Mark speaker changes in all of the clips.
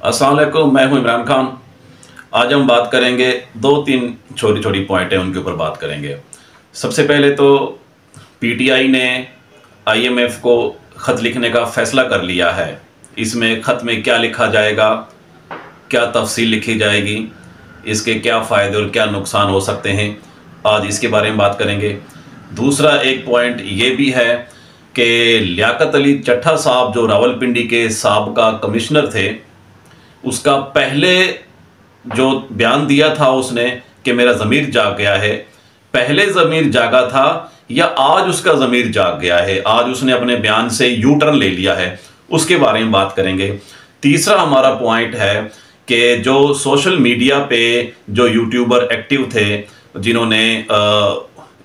Speaker 1: अस्सलाम वालेकुम, मैं हूं इमरान खान। आज हम बात करेंगे, दो तीन छोटी छोटी पॉइंट है उनके ऊपर बात करेंगे। सबसे पहले तो पीटीआई ने आईएमएफ को ख़त लिखने का फ़ैसला कर लिया है। इसमें ख़त में क्या लिखा जाएगा, क्या तफसील लिखी जाएगी, इसके क्या फ़ायदे और क्या नुकसान हो सकते हैं, आज इसके बारे में बात करेंगे। दूसरा एक पॉइंट ये भी है कि लियाकत अली चट्ठा साहब जो रावलपिंडी के साबका कमिश्नर थे, उसका पहले जो बयान दिया था उसने कि मेरा ज़मीर जाग गया है, पहले ज़मीर जागा था या आज उसका ज़मीर जाग गया है, आज उसने अपने बयान से यू टर्न ले लिया है, उसके बारे में बात करेंगे। तीसरा हमारा पॉइंट है कि जो सोशल मीडिया पे जो यूट्यूबर एक्टिव थे, जिन्होंने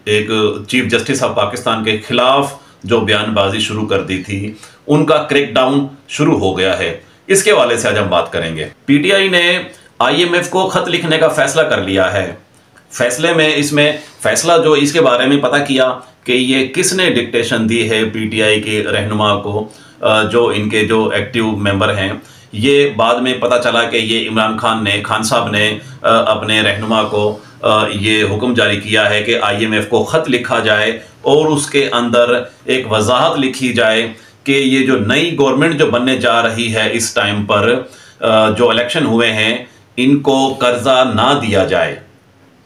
Speaker 1: एक चीफ जस्टिस ऑफ पाकिस्तान के खिलाफ जो बयानबाजी शुरू कर दी थी, उनका क्रैकडाउन शुरू हो गया है। इसके हवाले से आज हम बात करेंगे। पीटीआई ने आईएमएफ को खत लिखने का फैसला कर लिया है। फैसले में इसमें फैसला जो इसके बारे में पता किया कि ये किसने डिक्टेशन दी है पीटीआई के रहनुमा को, जो इनके जो एक्टिव मेंबर हैं। ये बाद में पता चला कि ये इमरान खान साहब ने अपने रहनुमा को ये हुक्म जारी किया है कि आईएमएफ को खत लिखा जाए और उसके अंदर एक वजाहत लिखी जाए कि ये जो नई गवर्नमेंट जो बनने जा रही है, इस टाइम पर जो इलेक्शन हुए हैं, इनको कर्जा ना दिया जाए।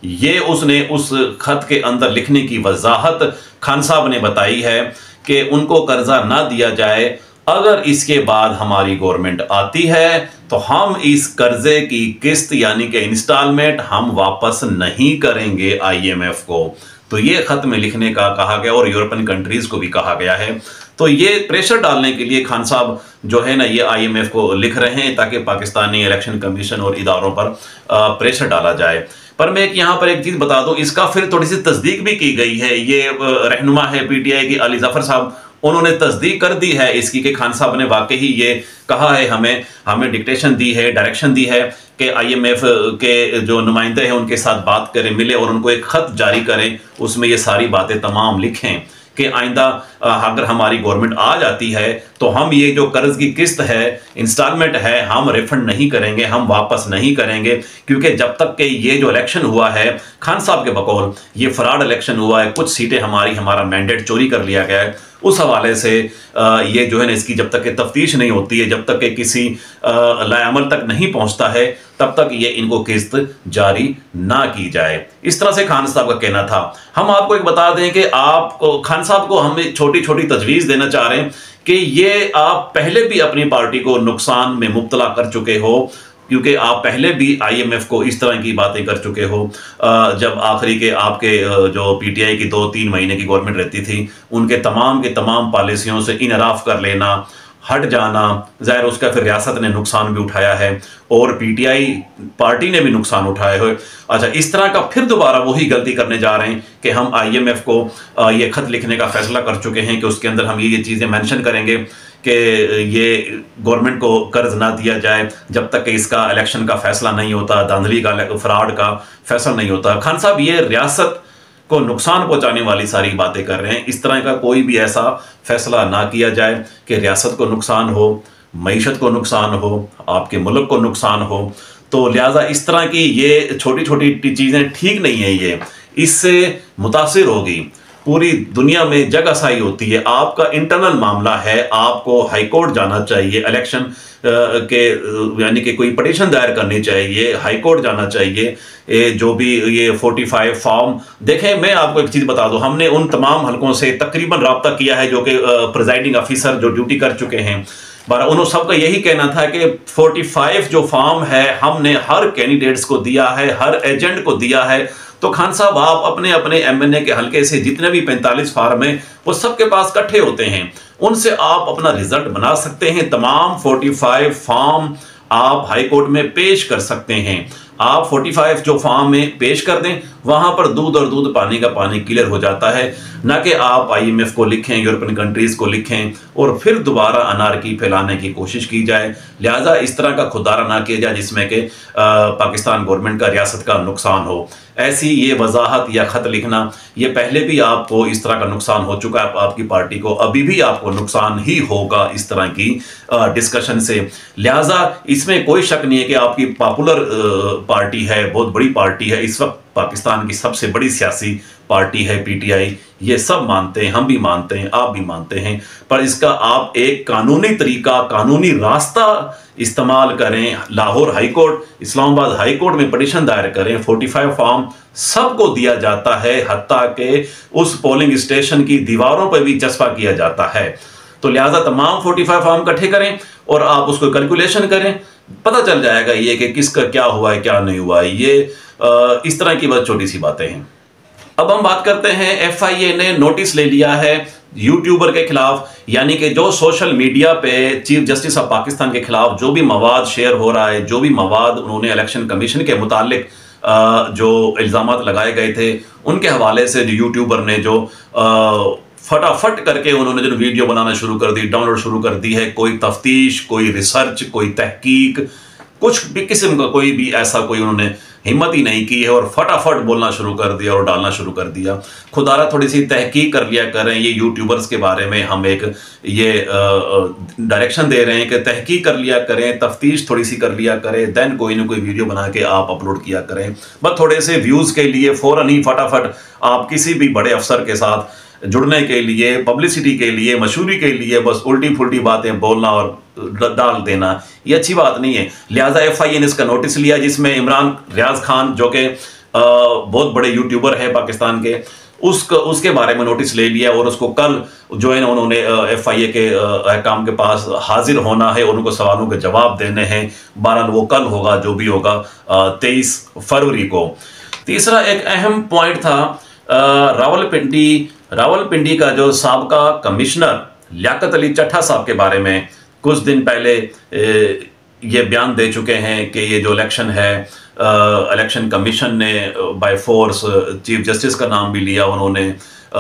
Speaker 1: ये उसने उस खत के अंदर लिखने की वजाहत खान साहब ने बताई है कि उनको कर्जा ना दिया जाए। अगर इसके बाद हमारी गवर्नमेंट आती है तो हम इस कर्जे की किस्त यानी कि इंस्टॉलमेंट हम वापस नहीं करेंगे आईएमएफ को। तो ये खत में लिखने का कहा गया और यूरोपियन कंट्रीज को भी कहा गया है। तो ये प्रेशर डालने के लिए खान साहब जो है ना, ये आईएमएफ को लिख रहे हैं ताकि पाकिस्तानी इलेक्शन कमीशन और इदारों पर प्रेशर डाला जाए। पर मैं यहाँ पर एक चीज़ बता दूं, इसका फिर थोड़ी सी तस्दीक भी की गई है। ये रहनुमा है पीटीआई की अली जफर साहब, उन्होंने तस्दीक कर दी है इसकी कि खान साहब ने वाकई ही ये कहा है, हमें डिक्टेशन दी है, डायरेक्शन दी है कि आईएमएफ के जो नुमाइंदे हैं उनके साथ बात करें, मिले और उनको एक खत जारी करें, उसमें ये सारी बातें तमाम लिखें कि आइंदा अगर हमारी गवर्नमेंट आ जाती है तो हम ये जो कर्ज की किस्त है, इंस्टॉलमेंट है, हम रिफंड नहीं करेंगे, हम वापस नहीं करेंगे। क्योंकि जब तक कि ये जो इलेक्शन हुआ है, खान साहब के बकौल ये फ्रॉड इलेक्शन हुआ है, कुछ सीटें हमारा मैंडेट चोरी कर लिया गया है, उस हवाले से ये जो है ना, इसकी जब तक कि तफ्तीश नहीं होती है, जब तक कि किसी लाएअमल तक नहीं पहुंचता है, तब तक ये इनको किस्त जारी ना की जाए। इस तरह से खान साहब का कहना था। हम आपको एक बता दें कि आपको खान साहब को हम छोटी छोटी तजवीज़ देना चाह रहे हैं कि ये आप पहले भी अपनी पार्टी को नुकसान में मुब्तला कर चुके हो, क्योंकि आप पहले भी आईएमएफ को इस तरह की बातें कर चुके हो। जब आखिरी के आपके जो पीटीआई की 2-3 महीने की गवर्नमेंट रहती थी, उनके तमाम के तमाम पॉलिसियों से इनराफ कर लेना, हट जाना, ज़ाहिर उसका फिर रियासत ने नुकसान भी उठाया है और पीटीआई पार्टी ने भी नुकसान उठाए हुए। अच्छा, इस तरह का फिर दोबारा वही गलती करने जा रहे हैं कि हम आईएमएफ को ये खत लिखने का फैसला कर चुके हैं कि उसके अंदर हम ये चीज़ें मेंशन करेंगे कि ये गवर्नमेंट को कर्ज ना दिया जाए जब तक कि इसका इलेक्शन का फैसला नहीं होता, धांधली का, फ्रॉड का फैसला नहीं होता। खान साहब ये रियासत को नुकसान पहुंचाने वाली सारी बातें कर रहे हैं। इस तरह का कोई भी ऐसा फैसला ना किया जाए कि रियासत को नुकसान हो, मईशत को नुकसान हो, आपके मुल्क को नुकसान हो। तो लिहाजा इस तरह की ये छोटी छोटी चीज़ें ठीक नहीं है। ये इससे मुतासिर होगी पूरी दुनिया में, जगहसाई होती है। आपका इंटरनल मामला है, आपको हाई कोर्ट जाना चाहिए, इलेक्शन के यानी कि कोई पटिशन दायर करनी चाहिए, हाई कोर्ट जाना चाहिए। जो भी ये 45 फॉर्म देखें, मैं आपको एक चीज़ बता दूं, हमने उन तमाम हलकों से तकरीबन रब्ता किया है जो कि प्रिजाइडिंग ऑफिसर जो ड्यूटी कर चुके हैं। उन्होंने सबका यही कहना था कि 45 जो फॉर्म है हमने हर कैंडिडेट्स को दिया है, हर एजेंट को दिया है। तो खान साहब आप अपने अपने एमएनए के हलके से जितने भी 45 फार्म हैं वो सबके पास इकट्ठे होते हैं, उनसे आप अपना रिजल्ट बना सकते हैं। तमाम 45 फॉर्म आप हाई कोर्ट में पेश कर सकते हैं। आप 45 जो फॉर्म में पेश कर दें, वहां पर दूध और दूध पानी का पानी क्लियर हो जाता है। ना कि आप आईएमएफ को लिखें, यूरोपियन कंट्रीज को लिखें और फिर दोबारा अनारकी फैलाने की कोशिश की जाए। लिहाजा इस तरह का खुदारा ना किया जाए जिसमें कि पाकिस्तान गवर्नमेंट का, रियासत का नुकसान हो। ऐसी ये वजाहत या खत लिखना, ये पहले भी आपको इस तरह का नुकसान हो चुका है, आपकी पार्टी को अभी भी आपको नुकसान ही होगा इस तरह की डिस्कशन से। लिहाजा इसमें कोई शक नहीं है कि आपकी पॉपुलर पार्टी है, बहुत बड़ी पार्टी है, इस वक्त पाकिस्तान की सबसे बड़ी सियासी पार्टी है पीटीआई। ये सब मानते हैं, हम भी मानते हैं, आप भी मानते हैं, पर इसका आप एक कानूनी तरीका, कानूनी रास्ता इस्तेमाल करें। Lahore high court, Islamabad high court में पिटीशन दायर करें, 45 फॉर्म सबको दिया जाता है, हत्ता के उस पोलिंग स्टेशन की दीवारों पर भी चस्पा किया जाता है। तो लिहाजा तमाम 45 फॉर्म इकट्ठे करें और आप उसको कैलकुलेशन करें, पता चल जाएगा ये कि किसका क्या हुआ है, क्या नहीं हुआ है। ये इस तरह की बस छोटी सी बातें हैं। अब हम बात करते हैं, एफआईए ने नोटिस ले लिया है यूट्यूबर के खिलाफ, यानी कि जो सोशल मीडिया पे चीफ जस्टिस ऑफ पाकिस्तान के खिलाफ जो भी मवाद शेयर हो रहा है, जो भी मवाद उन्होंने इलेक्शन कमीशन के मुतालिक जो इल्जामात लगाए गए थे, उनके हवाले से जो यूट्यूबर ने जो फटाफट करके उन्होंने जो वीडियो बनाना शुरू कर दी, डाउनलोड शुरू कर दी है, कोई तफ्तीश, कोई रिसर्च, कोई तहकीक, कुछ भी किस्म का कोई भी ऐसा कोई उन्होंने हिम्मत ही नहीं की है और फटाफट बोलना शुरू कर दिया और डालना शुरू कर दिया। खुदारा थोड़ी सी तहकीक कर लिया करें। ये यूट्यूबर्स के बारे में हम एक ये डायरेक्शन दे रहे हैं कि तहकीक कर लिया करें, तफ्तीश थोड़ी सी कर लिया करें, देन कोई ना कोई वीडियो बना के आप अपलोड किया करें। बस थोड़े से व्यूज़ के लिए फ़ौरन ही फटाफट आप किसी भी बड़े अफसर के साथ जुड़ने के लिए, पब्लिसिटी के लिए, मशहूरी के लिए बस उल्टी फुल्टी बातें बोलना और डाल देना, ये अच्छी बात नहीं है। लिहाजा एफआईए ने इसका नोटिस लिया, जिसमें इमरान रियाज खान जो कि बहुत बड़े यूट्यूबर है पाकिस्तान के, उसके बारे में नोटिस ले लिया और उसको कल जो है ना उन्होंने एफआईए के अहकाम के पास हाजिर होना है, उनको सवालों के जवाब देने हैं। बहरहाल वो कल होगा, जो भी होगा 23 फरवरी को। तीसरा एक अहम पॉइंट था रावलपिंडी का जो साबका कमिश्नर लियाकत अली चट्ठा साहब के बारे में कुछ दिन पहले ये बयान दे चुके हैं कि ये जो इलेक्शन है, इलेक्शन कमीशन ने बाय फोर्स चीफ जस्टिस का नाम भी लिया, उन्होंने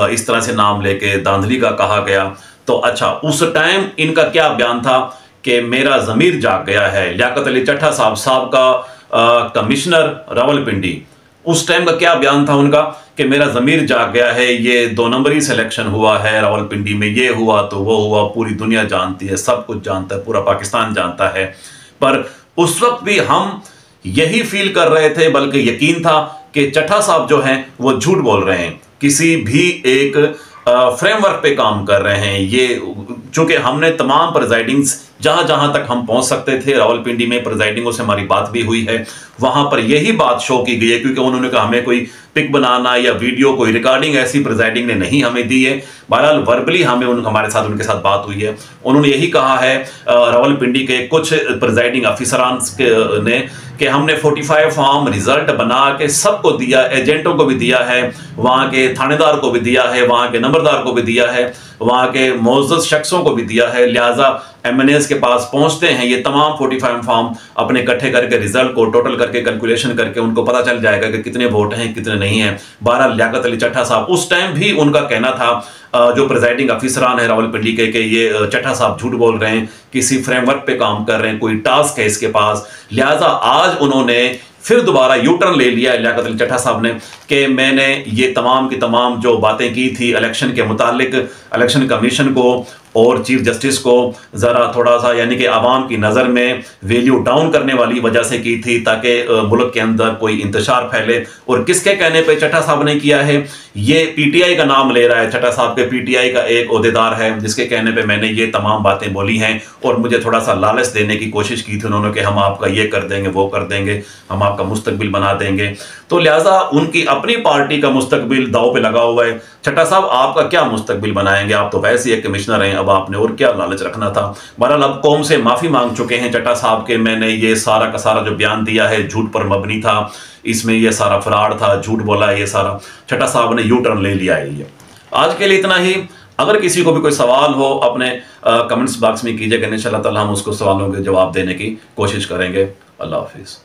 Speaker 1: इस तरह से नाम लेके धांधली का कहा गया। तो अच्छा, उस टाइम इनका क्या बयान था कि मेरा ज़मीर जाग गया है। लियाकत अली चट्ठा साहब का कमिश्नर रावलपिंडी, उस टाइम का क्या बयान था उनका कि मेरा ज़मीर जाग गया है, ये 2 नंबरी सिलेक्शन हुआ है रावलपिंडी में, ये हुआ तो वो हुआ, पूरी दुनिया जानती है, सब कुछ जानता है, पूरा पाकिस्तान जानता है। पर उस वक्त भी हम यही फील कर रहे थे, बल्कि यकीन था कि चट्ठा साहब जो हैं वो झूठ बोल रहे हैं, किसी भी एक फ्रेमवर्क पे काम कर रहे हैं। ये चूंकि हमने तमाम प्रिजाइडिंग्स जहां जहां तक हम पहुंच सकते थे, रावलपिंडी में प्रिजाइडिंगों से हमारी बात भी हुई है, वहां पर यही बात शो की गई है, क्योंकि उन्होंने कहा हमें कोई पिक बनाना या वीडियो, कोई रिकॉर्डिंग ऐसी प्रिजाइडिंग ने नहीं हमें दी है। बहरहाल वर्बली हमें हमारे साथ उनके साथ बात हुई है। उन्होंने यही कहा है रावलपिंडी के कुछ प्रिजाइडिंग अफसरान ने कि हमने 45 फॉर्म रिजल्ट बना के सबको दिया, एजेंटों को भी दिया है, वहाँ के थानेदार को भी दिया है, वहाँ के नंबरदार को भी दिया है, वहाँ के मोअज़्ज़ज़ शख्सों को भी दिया है। लिहाजा एमएनएस के पास पहुंचते हैं ये तमाम 45 फॉर्म अपने इकट्ठे करके रिजल्ट को टोटल करके कैलकुलेशन करके उनको पता चल जाएगा कि कितने वोट हैं, कितने नहीं हैं। बहरहाल लियाकत अली चट्ठा साहब, उस टाइम भी उनका कहना था जो प्रिजाइडिंग अफसरान है रावलपिंडी के, कि ये चट्ठा साहब झूठ बोल रहे हैं, किसी फ्रेमवर्क पे काम कर रहे हैं, कोई टास्क है इसके पास। लिहाजा आज उन्होंने फिर दोबारा यू टर्न ले लिया लियाकत अली चट्ठा साहब ने कि मैंने ये तमाम की तमाम जो बातें की थी इलेक्शन के मुतालिक, इलेक्शन कमीशन को और चीफ जस्टिस को ज़रा थोड़ा सा यानी कि आवाम की नज़र में वैल्यू डाउन करने वाली वजह से की थी, ताकि मुल्क के अंदर कोई इंतशार फैले। और किसके कहने पे चट्ठा साहब ने किया है? ये पीटीआई का नाम ले रहा है। चट्ठा साहब के पीटीआई का एक ओहदेदार है जिसके कहने पे मैंने ये तमाम बातें बोली हैं और मुझे थोड़ा सा लालच देने की कोशिश की थी उन्होंने कि हम आपका ये कर देंगे, वो कर देंगे, हम आपका मुस्तकबिल बना देंगे। तो लिहाजा उनकी अपनी पार्टी का मुस्तकबिल दाव पे लगा हुआ है। चट्ठा साहब आपका क्या मुस्तकबिल बनाएंगे? आप तो वैसे एक कमिश्नर हैं, अब आपने और क्या लालच रखना था। बहरहाल अब कौम से माफ़ी मांग चुके हैं चट्ठा साहब के, मैंने ये सारा का सारा जो बयान दिया है झूठ पर मबनी था, इसमें ये सारा फ्रॉड था, झूठ बोला है, ये सारा चट्ठा साहब ने यू टर्न ले लिया है। ये आज के लिए इतना ही। अगर किसी को भी कोई सवाल हो अपने कमेंट्स बॉक्स में कीजिएगा, इंशाअल्लाह ताला हम उसको सवालों के जवाब देने की कोशिश करेंगे। अल्लाह हाफिज़।